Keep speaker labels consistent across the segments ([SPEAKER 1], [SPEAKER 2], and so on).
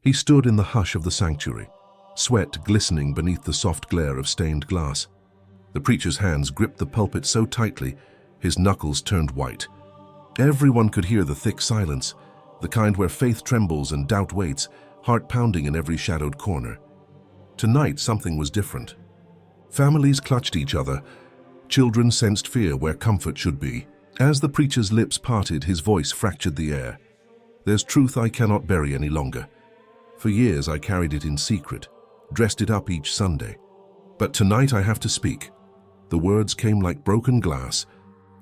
[SPEAKER 1] He stood in the hush of the sanctuary, sweat glistening beneath the soft glare of stained glass. The preacher's hands gripped the pulpit so tightly, his knuckles turned white. Everyone could hear the thick silence, the kind where faith trembles and doubt waits, heart pounding in every shadowed corner. Tonight, something was different. Families clutched each other. Children sensed fear where comfort should be. As the preacher's lips parted, his voice fractured the air. There's truth I cannot bury any longer. For years I carried it in secret, dressed it up each Sunday. But tonight I have to speak. The words came like broken glass,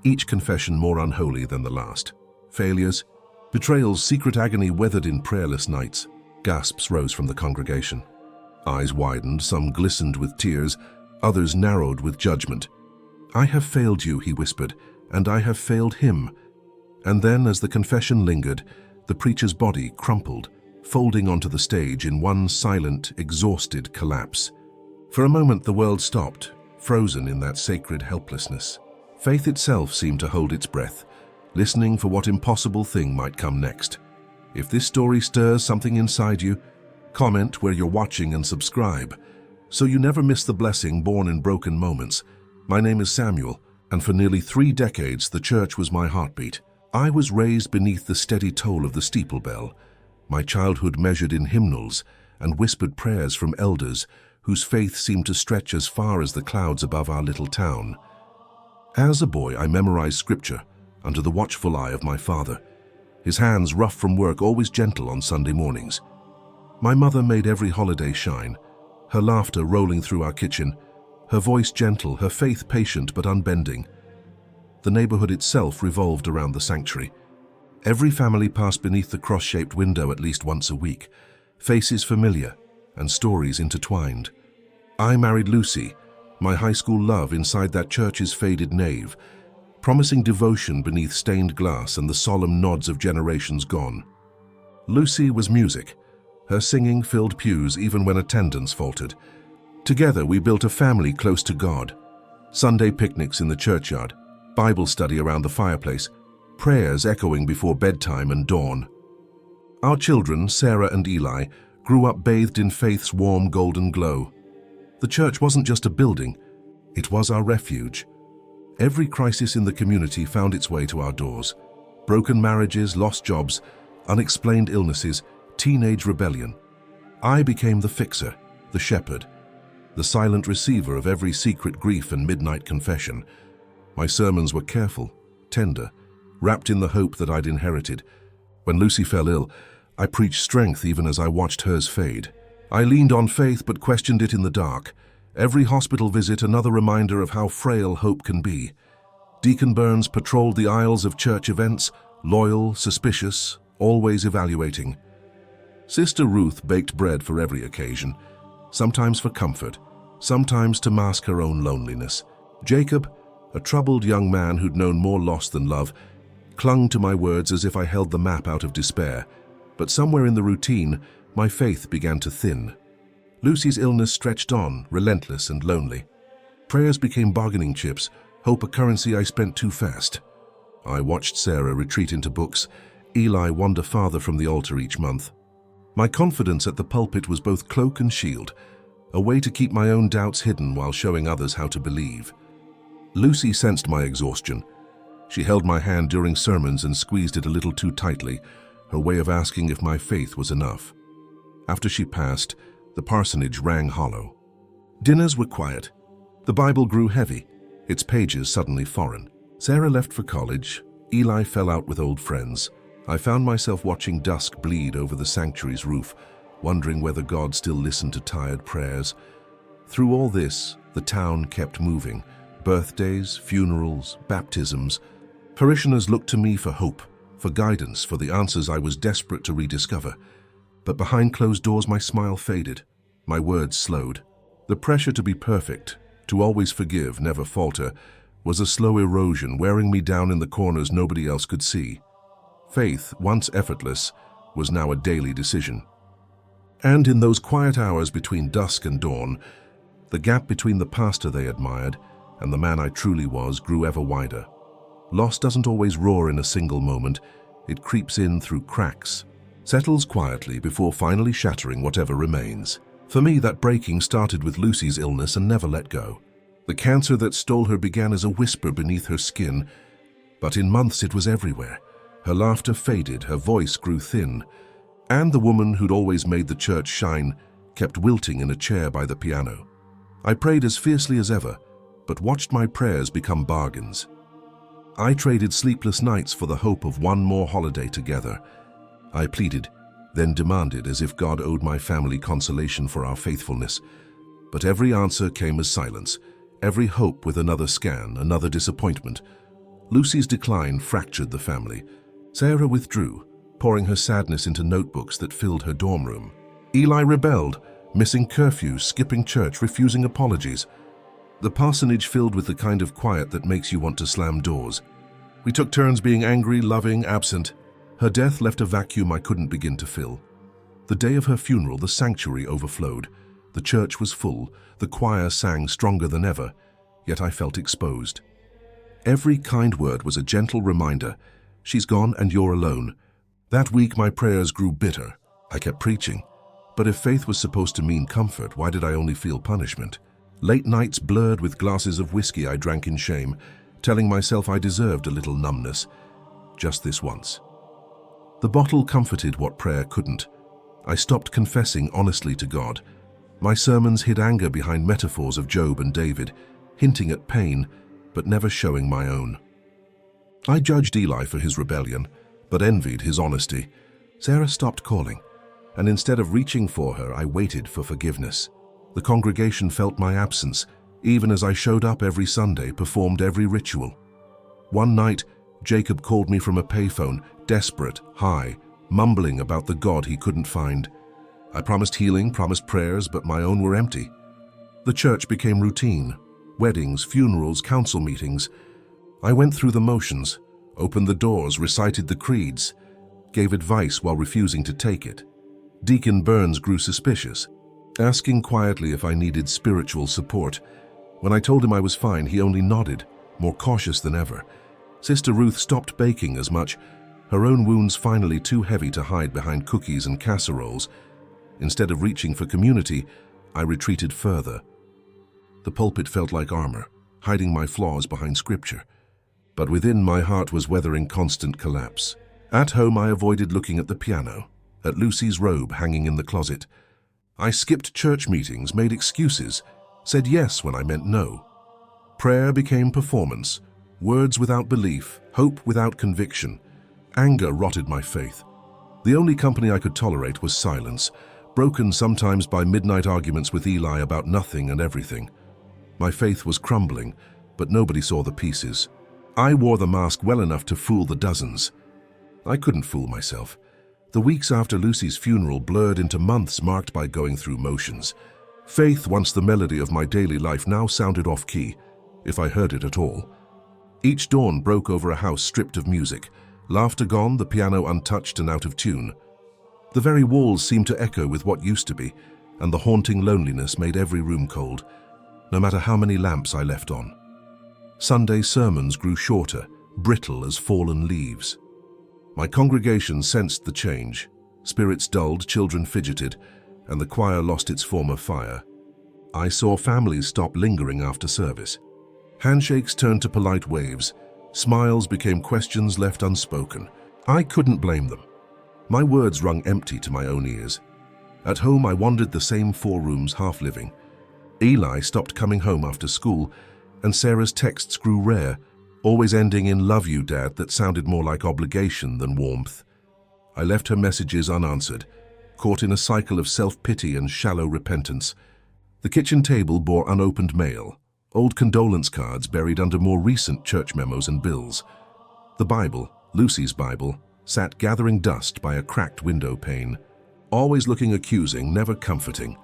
[SPEAKER 1] each confession more unholy than the last. Failures, betrayals, secret agony weathered in prayerless nights. Gasps rose from the congregation. Eyes widened, some glistened with tears, others narrowed with judgment. "I have failed you," he whispered, "and I have failed him." And then, as the confession lingered, the preacher's body crumpled, folding onto the stage in one silent, exhausted collapse. For a moment the world stopped, frozen in that sacred helplessness. Faith itself seemed to hold its breath, listening for what impossible thing might come next. If this story stirs something inside you, comment where you're watching and subscribe, so you never miss the blessing born in broken moments. My name is Samuel, and for nearly 3 decades the church was my heartbeat. I was raised beneath the steady toll of the steeple bell, my childhood measured in hymnals and whispered prayers from elders whose faith seemed to stretch as far as the clouds above our little town. As a boy, I memorized scripture under the watchful eye of my father, his hands rough from work, always gentle on Sunday mornings. My mother made every holiday shine, her laughter rolling through our kitchen, her voice gentle, her faith patient but unbending. The neighborhood itself revolved around the sanctuary. Every family passed beneath the cross-shaped window at least once a week, faces familiar and stories intertwined. I married Lucy, my high school love, inside that church's faded nave, promising devotion beneath stained glass and the solemn nods of generations gone. Lucy was music. Her singing filled pews even when attendance faltered. Together we built a family close to God. Sunday picnics in the churchyard, Bible study around the fireplace, prayers echoing before bedtime and dawn. Our children, Sarah and Eli, grew up bathed in faith's warm golden glow. The church wasn't just a building, it was our refuge. Every crisis in the community found its way to our doors. Broken marriages, lost jobs, unexplained illnesses, teenage rebellion. I became the fixer, the shepherd, the silent receiver of every secret grief and midnight confession. My sermons were careful, tender, wrapped in the hope that I'd inherited. When Lucy fell ill, I preached strength even as I watched hers fade. I leaned on faith but questioned it in the dark. Every hospital visit another reminder of how frail hope can be. Deacon Burns patrolled the aisles of church events, loyal, suspicious, always evaluating. Sister Ruth baked bread for every occasion, sometimes for comfort, sometimes to mask her own loneliness. Jacob, a troubled young man who'd known more loss than love, clung to my words as if I held the map out of despair. But somewhere in the routine, my faith began to thin. Lucy's illness stretched on, relentless and lonely. Prayers became bargaining chips, hope a currency I spent too fast. I watched Sarah retreat into books, Eli wander farther from the altar each month. My confidence at the pulpit was both cloak and shield, a way to keep my own doubts hidden while showing others how to believe. Lucy sensed my exhaustion. She held my hand during sermons and squeezed it a little too tightly, her way of asking if my faith was enough. After she passed, the parsonage rang hollow. Dinners were quiet. The Bible grew heavy, its pages suddenly foreign. Sarah left for college. Eli fell out with old friends. I found myself watching dusk bleed over the sanctuary's roof, wondering whether God still listened to tired prayers. Through all this, the town kept moving. Birthdays, funerals, baptisms. Parishioners looked to me for hope, for guidance, for the answers I was desperate to rediscover. But behind closed doors my smile faded, my words slowed. The pressure to be perfect, to always forgive, never falter, was a slow erosion wearing me down in the corners nobody else could see. Faith, once effortless, was now a daily decision. And in those quiet hours between dusk and dawn, the gap between the pastor they admired and the man I truly was grew ever wider. Loss doesn't always roar in a single moment. It creeps in through cracks, settles quietly before finally shattering whatever remains. For me, that breaking started with Lucy's illness and never let go. The cancer that stole her began as a whisper beneath her skin, but in months it was everywhere. Her laughter faded, her voice grew thin, and the woman who'd always made the church shine kept wilting in a chair by the piano. I prayed as fiercely as ever, but watched my prayers become bargains. I traded sleepless nights for the hope of one more holiday together. I pleaded, then demanded as if God owed my family consolation for our faithfulness. But every answer came as silence, every hope with another scan, another disappointment. Lucy's decline fractured the family. Sarah withdrew, pouring her sadness into notebooks that filled her dorm room. Eli rebelled, missing curfews, skipping church, refusing apologies. The parsonage filled with the kind of quiet that makes you want to slam doors. We took turns being angry, loving, absent. Her death left a vacuum I couldn't begin to fill. The day of her funeral, the sanctuary overflowed. The church was full, the choir sang stronger than ever, yet I felt exposed. Every kind word was a gentle reminder, she's gone and you're alone. That week my prayers grew bitter. I kept preaching. But if faith was supposed to mean comfort, why did I only feel punishment? Late nights blurred with glasses of whiskey I drank in shame, telling myself I deserved a little numbness. Just this once. The bottle comforted what prayer couldn't. I stopped confessing honestly to God. My sermons hid anger behind metaphors of Job and David, hinting at pain, but never showing my own. I judged Eli for his rebellion, but envied his honesty. Sarah stopped calling, and instead of reaching for her, I waited for forgiveness. The congregation felt my absence, even as I showed up every Sunday, performed every ritual. One night, Jacob called me from a payphone, desperate, high, mumbling about the God he couldn't find. I promised healing, promised prayers, but my own were empty. The church became routine. Weddings, funerals, council meetings. I went through the motions, opened the doors, recited the creeds, gave advice while refusing to take it. Deacon Burns grew suspicious, asking quietly if I needed spiritual support. When I told him I was fine, he only nodded, more cautious than ever. Sister Ruth stopped baking as much, her own wounds finally too heavy to hide behind cookies and casseroles. Instead of reaching for community, I retreated further. The pulpit felt like armor, hiding my flaws behind scripture. But within, my heart was weathering constant collapse. At home, I avoided looking at the piano, at Lucy's robe hanging in the closet. I skipped church meetings, made excuses, said yes when I meant no. Prayer became performance, words without belief, hope without conviction. Anger rotted my faith. The only company I could tolerate was silence, broken sometimes by midnight arguments with Eli about nothing and everything. My faith was crumbling, but nobody saw the pieces. I wore the mask well enough to fool the dozens. I couldn't fool myself. The weeks after Lucy's funeral blurred into months marked by going through motions. Faith, once the melody of my daily life, now sounded off-key, if I heard it at all. Each dawn broke over a house stripped of music, laughter gone, the piano untouched and out of tune. The very walls seemed to echo with what used to be, and the haunting loneliness made every room cold, no matter how many lamps I left on. Sunday sermons grew shorter, brittle as fallen leaves. My congregation sensed the change. Spirits dulled, children fidgeted, and the choir lost its former fire. I saw families stop lingering after service. Handshakes turned to polite waves. Smiles became questions left unspoken. I couldn't blame them. My words rung empty to my own ears. At home, I wandered the same 4 rooms, half living. Eli stopped coming home after school, and Sarah's texts grew rare, always ending in "love you, Dad," that sounded more like obligation than warmth. I left her messages unanswered, caught in a cycle of self-pity and shallow repentance. The kitchen table bore unopened mail, old condolence cards buried under more recent church memos and bills. The Bible, Lucy's Bible, sat gathering dust by a cracked window pane, always looking accusing, never comforting.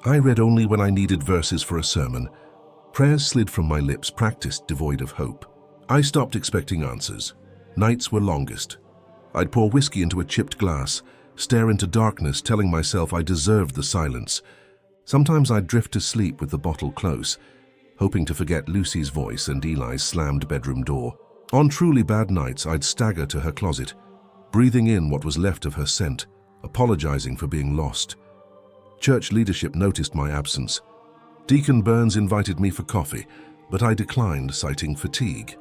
[SPEAKER 1] I read only when I needed verses for a sermon. Prayers slid from my lips, practiced devoid of hope. I stopped expecting answers. Nights were longest. I'd pour whiskey into a chipped glass, stare into darkness, telling myself I deserved the silence. Sometimes I'd drift to sleep with the bottle close, hoping to forget Lucy's voice and Eli's slammed bedroom door. On truly bad nights, I'd stagger to her closet, breathing in what was left of her scent. apologizing for being lost. Church leadership noticed my absence. Deacon Burns invited me for coffee, but I declined, citing fatigue.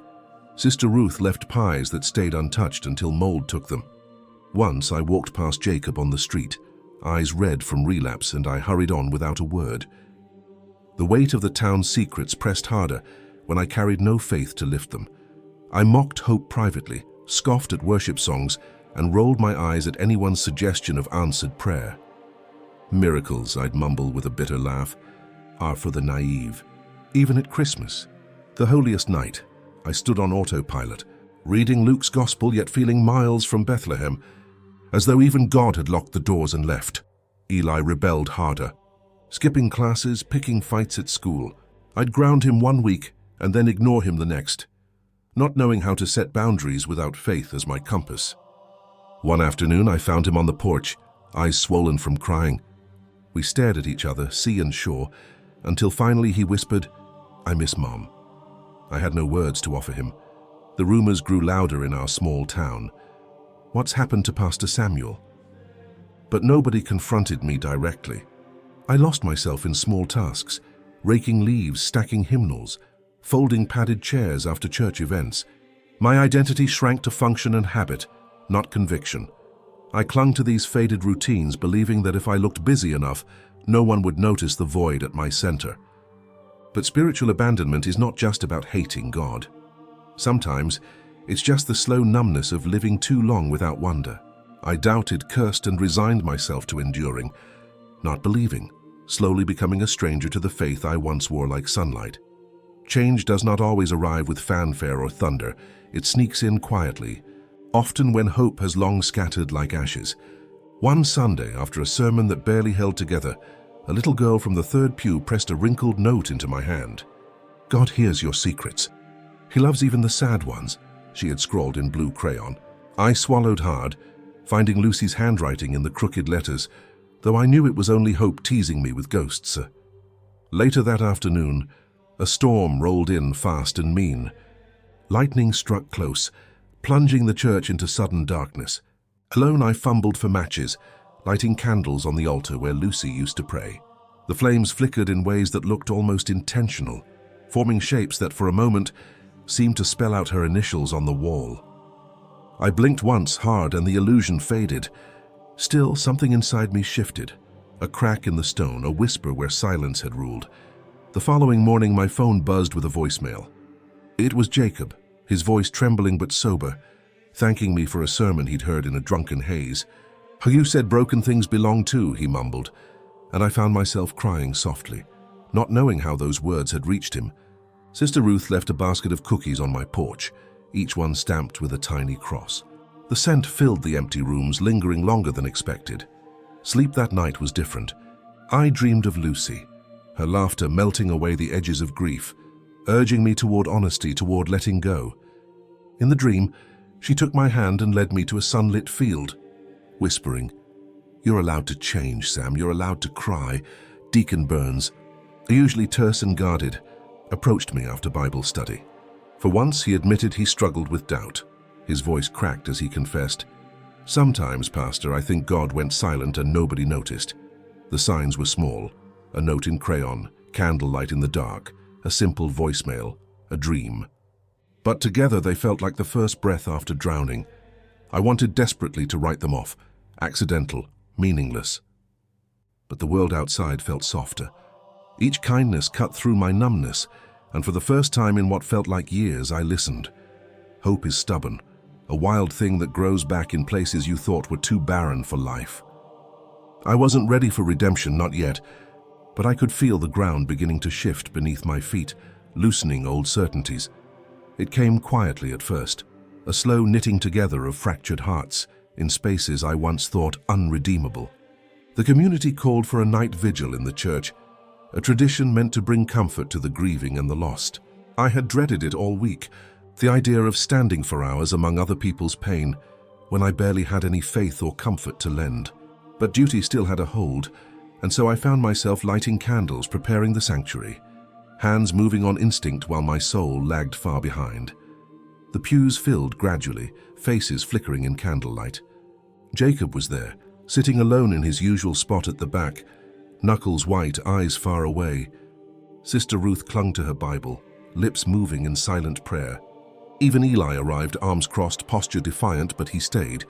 [SPEAKER 1] Sister Ruth left pies that stayed untouched until mold took them. Once I walked past Jacob on the street, eyes red from relapse, and I hurried on without a word. The weight of the town's secrets pressed harder when I carried no faith to lift them. I mocked hope privately, scoffed at worship songs, and rolled my eyes at anyone's suggestion of answered prayer. Miracles, I'd mumble with a bitter laugh, are for the naive. Even at Christmas, the holiest night, I stood on autopilot, reading Luke's gospel yet feeling miles from Bethlehem, as though even God had locked the doors and left. Eli rebelled harder. Skipping classes, picking fights at school. I'd ground him one week and then ignore him the next, not knowing how to set boundaries without faith as my compass. One afternoon I found him on the porch, eyes swollen from crying. We stared at each other, sea and shore, until finally he whispered, "I miss Mom." I had no words to offer him. The rumors grew louder in our small town. What's happened to Pastor Samuel? But nobody confronted me directly. I lost myself in small tasks, raking leaves, stacking hymnals, folding padded chairs after church events. My identity shrank to function and habit, not conviction. I clung to these faded routines, believing that if I looked busy enough, no one would notice the void at my center. But spiritual abandonment is not just about hating God. Sometimes, it's just the slow numbness of living too long without wonder. I doubted, cursed, and resigned myself to enduring, not believing, slowly becoming a stranger to the faith I once wore like sunlight. Change does not always arrive with fanfare or thunder. It sneaks in quietly, often when hope has long scattered like ashes. One Sunday, after a sermon that barely held together, a little girl from the third pew pressed a wrinkled note into my hand. "God hears your secrets. He loves even the sad ones," she had scrawled in blue crayon. I swallowed hard, finding Lucy's handwriting in the crooked letters, though I knew it was only hope teasing me with ghosts. Later that afternoon, a storm rolled in fast and mean. Lightning struck close, plunging the church into sudden darkness. Alone I fumbled for matches, lighting candles on the altar where Lucy used to pray. The flames flickered in ways that looked almost intentional, forming shapes that for a moment seemed to spell out her initials on the wall. I blinked once hard and the illusion faded. Still, something inside me shifted. A crack in the stone, a whisper where silence had ruled. The following morning my phone buzzed with a voicemail. It was Jacob, his voice trembling but sober, thanking me for a sermon he'd heard in a drunken haze. "You said broken things belong too," he mumbled, and I found myself crying softly, not knowing how those words had reached him. Sister Ruth left a basket of cookies on my porch, each one stamped with a tiny cross. The scent filled the empty rooms, lingering longer than expected. Sleep that night was different. I dreamed of Lucy, her laughter melting away the edges of grief, urging me toward honesty, toward letting go. In the dream, she took my hand and led me to a sunlit field, whispering, "You're allowed to change, Sam. You're allowed to cry." Deacon Burns, usually terse and guarded, approached me after Bible study. For once, he admitted he struggled with doubt. His voice cracked as he confessed, "Sometimes, Pastor, I think God went silent and nobody noticed." The signs were small, a note in crayon, candlelight in the dark, a simple voicemail, a dream. But together they felt like the first breath after drowning. I wanted desperately to write them off, accidental, meaningless. But the world outside felt softer. Each kindness cut through my numbness, and for the first time in what felt like years, I listened. Hope is stubborn, a wild thing that grows back in places you thought were too barren for life. I wasn't ready for redemption, not yet, but I could feel the ground beginning to shift beneath my feet, loosening old certainties. It came quietly at first, a slow knitting together of fractured hearts in spaces I once thought unredeemable. The community called for a night vigil in the church, a tradition meant to bring comfort to the grieving and the lost. I had dreaded it all week, the idea of standing for hours among other people's pain when I barely had any faith or comfort to lend. But duty still had a hold, and so I found myself lighting candles, preparing the sanctuary, hands moving on instinct while my soul lagged far behind. The pews filled gradually, faces flickering in candlelight. Jacob was there, sitting alone in his usual spot at the back, knuckles white, eyes far away. Sister Ruth clung to her Bible, lips moving in silent prayer. Even Eli arrived, arms crossed, posture defiant, but he stayed.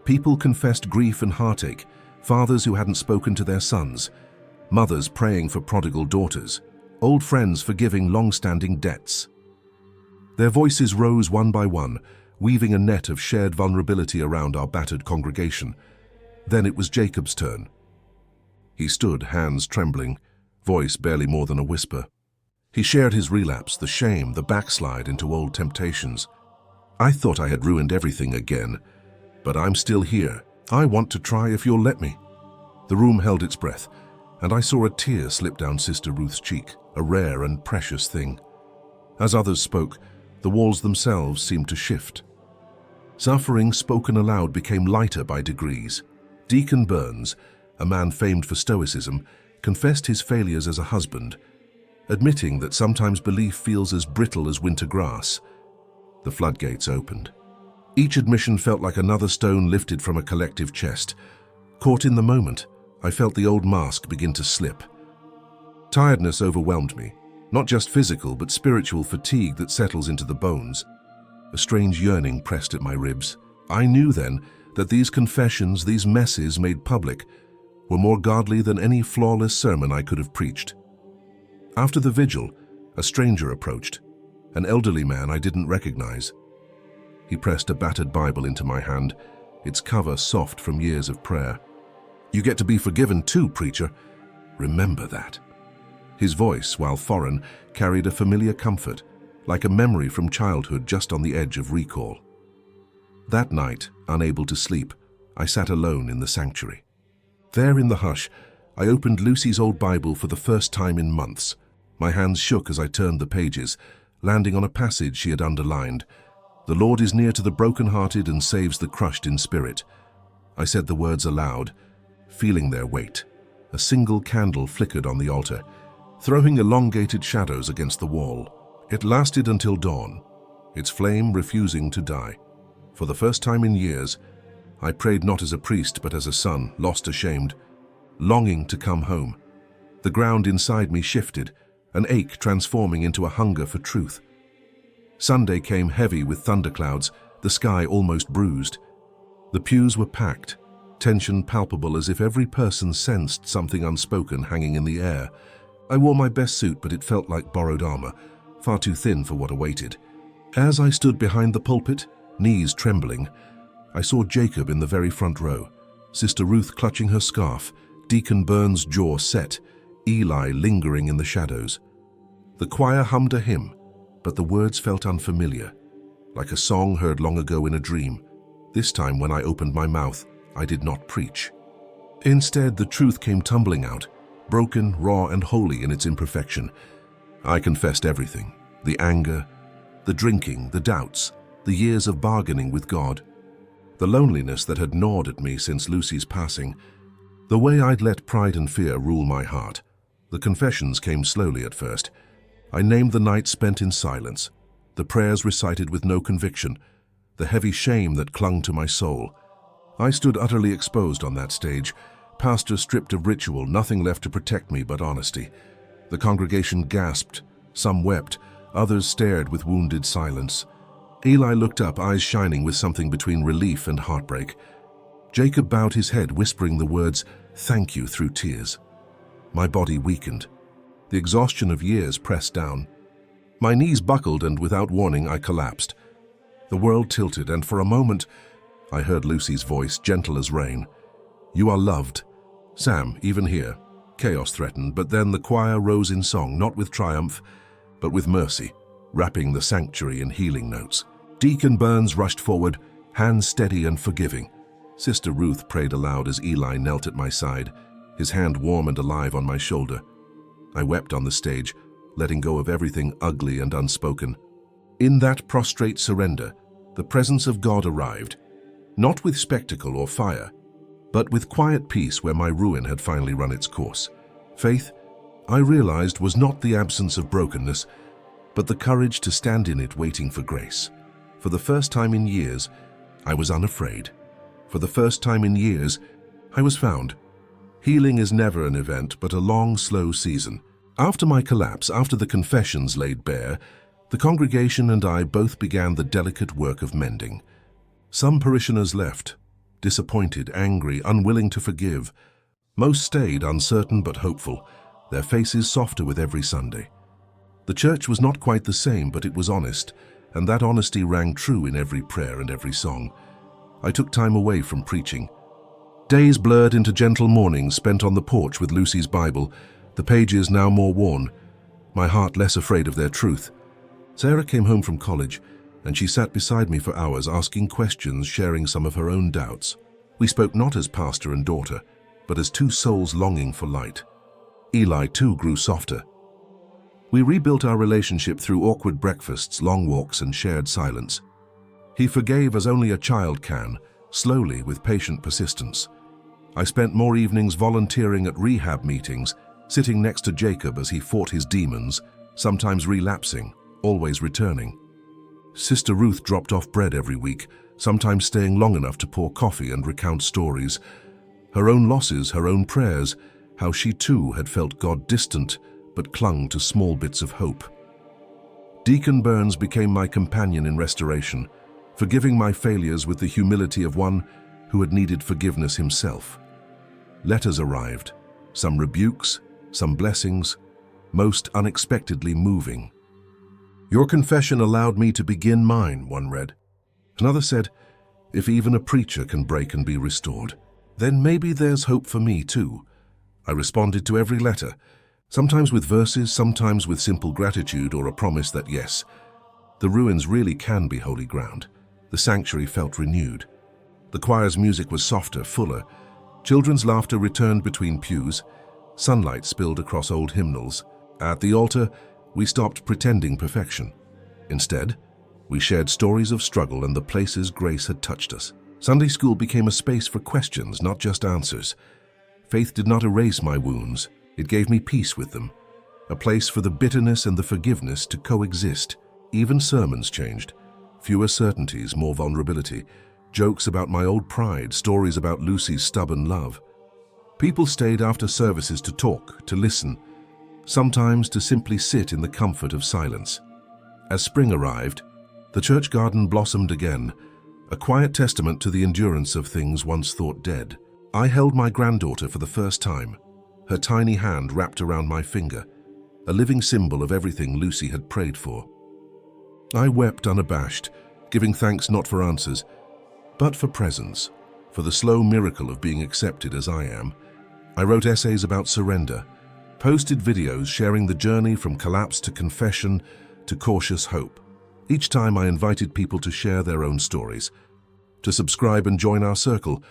[SPEAKER 1] People confessed grief and heartache, fathers who hadn't spoken to their sons, mothers praying for prodigal daughters, old friends forgiving long-standing debts. Their voices rose one by one, weaving a net of shared vulnerability around our battered congregation. Then it was Jacob's turn. He stood, hands trembling, voice barely more than a whisper. He shared his relapse, the shame, the backslide into old temptations. I thought I had ruined everything again, but I'm still here. I want to try if you'll let me. The room held its breath, and I saw a tear slip down Sister Ruth's cheek, a rare and precious thing. As others spoke, the walls themselves seemed to shift. Suffering spoken aloud became lighter by degrees. Deacon Burns, a man famed for stoicism, confessed his failures as a husband, admitting that sometimes belief feels as brittle as winter grass. The floodgates opened. Each admission felt like another stone lifted from a collective chest. Caught in the moment, I felt the old mask begin to slip. Tiredness overwhelmed me, not just physical but spiritual fatigue that settles into the bones. A strange yearning pressed at my ribs. I knew then that these confessions, these messes made public, were more godly than any flawless sermon I could have preached. After the vigil, a stranger approached, an elderly man I didn't recognize. He pressed a battered Bible into my hand, its cover soft from years of prayer. "You get to be forgiven too, preacher. Remember that." His voice, while foreign, carried a familiar comfort, like a memory from childhood just on the edge of recall. That night, unable to sleep, I sat alone in the sanctuary. There in the hush, I opened Lucy's old Bible for the first time in months. My hands shook as I turned the pages, landing on a passage she had underlined. "The Lord is near to the brokenhearted and saves the crushed in spirit." I said the words aloud, feeling their weight. A single candle flickered on the altar, throwing elongated shadows against the wall. It lasted until dawn, its flame refusing to die. For the first time in years, I prayed not as a priest but as a son, lost, ashamed, longing to come home. The ground inside me shifted, an ache transforming into a hunger for truth. Sunday came heavy with thunderclouds, the sky almost bruised. The pews were packed, tension palpable as if every person sensed something unspoken hanging in the air. I wore my best suit, but it felt like borrowed armor, far too thin for what awaited. As I stood behind the pulpit, knees trembling, I saw Jacob in the very front row, Sister Ruth clutching her scarf, Deacon Burns' jaw set, Eli lingering in the shadows. The choir hummed a hymn, but the words felt unfamiliar, like a song heard long ago in a dream. This time, when I opened my mouth, I did not preach. Instead, the truth came tumbling out, broken, raw, and holy in its imperfection. I confessed everything: the anger, the drinking, the doubts, the years of bargaining with God, the loneliness that had gnawed at me since Lucy's passing, the way I'd let pride and fear rule my heart. The confessions came slowly at first. I named the night spent in silence, the prayers recited with no conviction, the heavy shame that clung to my soul. I stood utterly exposed on that stage, pastor stripped of ritual, nothing left to protect me but honesty. The congregation gasped, some wept, others stared with wounded silence. Eli looked up, eyes shining with something between relief and heartbreak. Jacob bowed his head, whispering the words, "Thank you," through tears. My body weakened. The exhaustion of years pressed down. My knees buckled, and without warning I collapsed. The world tilted, and for a moment I heard Lucy's voice, gentle as rain. "You are loved, Sam, even here." Chaos threatened, but then the choir rose in song, not with triumph, but with mercy, wrapping the sanctuary in healing notes. Deacon Burns rushed forward, hands steady and forgiving. Sister Ruth prayed aloud as Eli knelt at my side, his hand warm and alive on my shoulder. I wept on the stage, letting go of everything ugly and unspoken. In that prostrate surrender, the presence of God arrived, not with spectacle or fire, but with quiet peace where my ruin had finally run its course. Faith, I realized, was not the absence of brokenness, but the courage to stand in it waiting for grace. For the first time in years, I was unafraid. For the first time in years, I was found. Healing is never an event, but a long, slow season. After my collapse, after the confessions laid bare, the congregation and I both began the delicate work of mending. Some parishioners left, disappointed, angry, unwilling to forgive. Most stayed, uncertain but hopeful, their faces softer with every Sunday. The church was not quite the same, but it was honest, and that honesty rang true in every prayer and every song. I took time away from preaching. Days blurred into gentle mornings spent on the porch with Lucy's Bible, the pages now more worn, my heart less afraid of their truth. Sarah came home from college, and she sat beside me for hours asking questions, sharing some of her own doubts. We spoke not as pastor and daughter, but as two souls longing for light. Eli, too, grew softer. We rebuilt our relationship through awkward breakfasts, long walks, and shared silence. He forgave as only a child can, slowly, with patient persistence. I spent more evenings volunteering at rehab meetings, sitting next to Jacob as he fought his demons, sometimes relapsing, always returning. Sister Ruth dropped off bread every week, sometimes staying long enough to pour coffee and recount stories. Her own losses, her own prayers, how she too had felt God distant, but clung to small bits of hope. Deacon Burns became my companion in restoration, forgiving my failures with the humility of one who had needed forgiveness himself. Letters arrived, some rebukes, some blessings, most unexpectedly moving. "Your confession allowed me to begin mine," one read. Another said, "If even a preacher can break and be restored, then maybe there's hope for me too." I responded to every letter, sometimes with verses, sometimes with simple gratitude or a promise that yes, the ruins really can be holy ground. The sanctuary felt renewed. The choir's music was softer, fuller. Children's laughter returned between pews. Sunlight spilled across old hymnals. At the altar, we stopped pretending perfection. Instead, we shared stories of struggle and the places grace had touched us. Sunday school became a space for questions, not just answers. Faith did not erase my wounds. It gave me peace with them. A place for the bitterness and the forgiveness to coexist. Even sermons changed. Fewer certainties, more vulnerability. Jokes about my old pride, stories about Lucy's stubborn love. People stayed after services to talk, to listen, sometimes to simply sit in the comfort of silence. As spring arrived, the church garden blossomed again, a quiet testament to the endurance of things once thought dead. I held my granddaughter for the first time, her tiny hand wrapped around my finger, a living symbol of everything Lucy had prayed for. I wept unabashed, giving thanks not for answers, but for presence, for the slow miracle of being accepted as I am. I wrote essays about surrender, posted videos sharing the journey from collapse to confession to cautious hope. Each time I invited people to share their own stories, to subscribe and join our circle,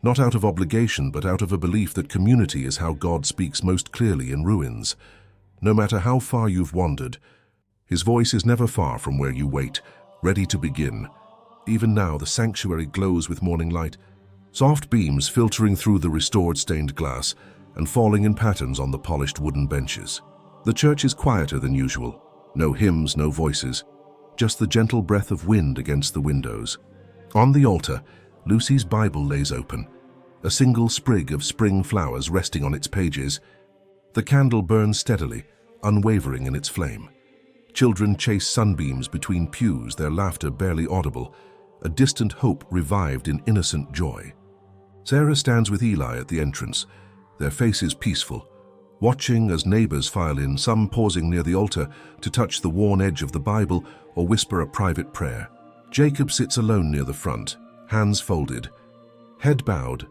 [SPEAKER 1] not out of obligation but out of a belief that community is how God speaks most clearly in ruins. No matter how far you've wandered, His voice is never far from where you wait, ready to begin. Even now the sanctuary glows with morning light, soft beams filtering through the restored stained glass and falling in patterns on the polished wooden benches. The church is quieter than usual. No hymns, no voices, just the gentle breath of wind against the windows. On the altar, Lucy's Bible lays open, a single sprig of spring flowers resting on its pages. The candle burns steadily, unwavering in its flame. Children chase sunbeams between pews, their laughter barely audible, a distant hope revived in innocent joy. Sarah stands with Eli at the entrance, their faces peaceful, watching as neighbors file in, some pausing near the altar to touch the worn edge of the Bible or whisper a private prayer. Jacob sits alone near the front, hands folded, head bowed,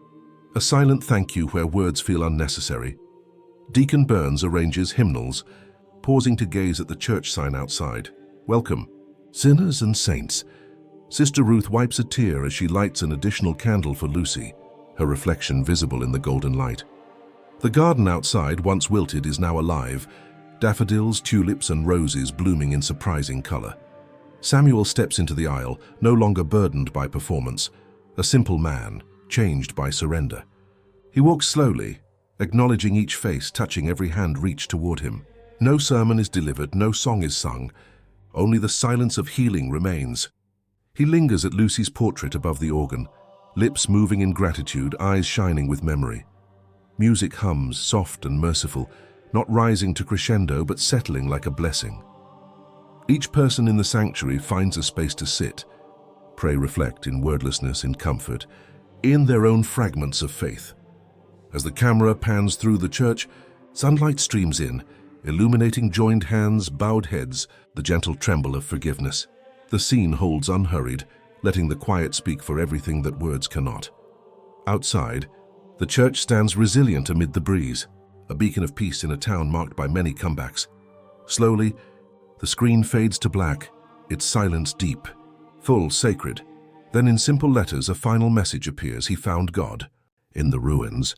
[SPEAKER 1] a silent thank you where words feel unnecessary. Deacon Burns arranges hymnals, pausing to gaze at the church sign outside. Welcome, sinners and saints. Sister Ruth wipes a tear as she lights an additional candle for Lucy, her reflection visible in the golden light. The garden outside, once wilted, is now alive, daffodils, tulips, and roses blooming in surprising color. Samuel steps into the aisle, no longer burdened by performance, a simple man, changed by surrender. He walks slowly, acknowledging each face, touching every hand reached toward him. No sermon is delivered, no song is sung, only the silence of healing remains. He lingers at Lucy's portrait above the organ, lips moving in gratitude, eyes shining with memory. Music hums, soft and merciful, not rising to crescendo but settling like a blessing. Each person in the sanctuary finds a space to sit, pray, reflect in wordlessness, in comfort, in their own fragments of faith. As the camera pans through the church, sunlight streams in, illuminating joined hands, bowed heads, the gentle tremble of forgiveness. The scene holds unhurried, letting the quiet speak for everything that words cannot. Outside, the church stands resilient amid the breeze, a beacon of peace in a town marked by many comebacks. Slowly, the screen fades to black, its silence deep, full, sacred. Then in simple letters a final message appears: he found God. In the ruins,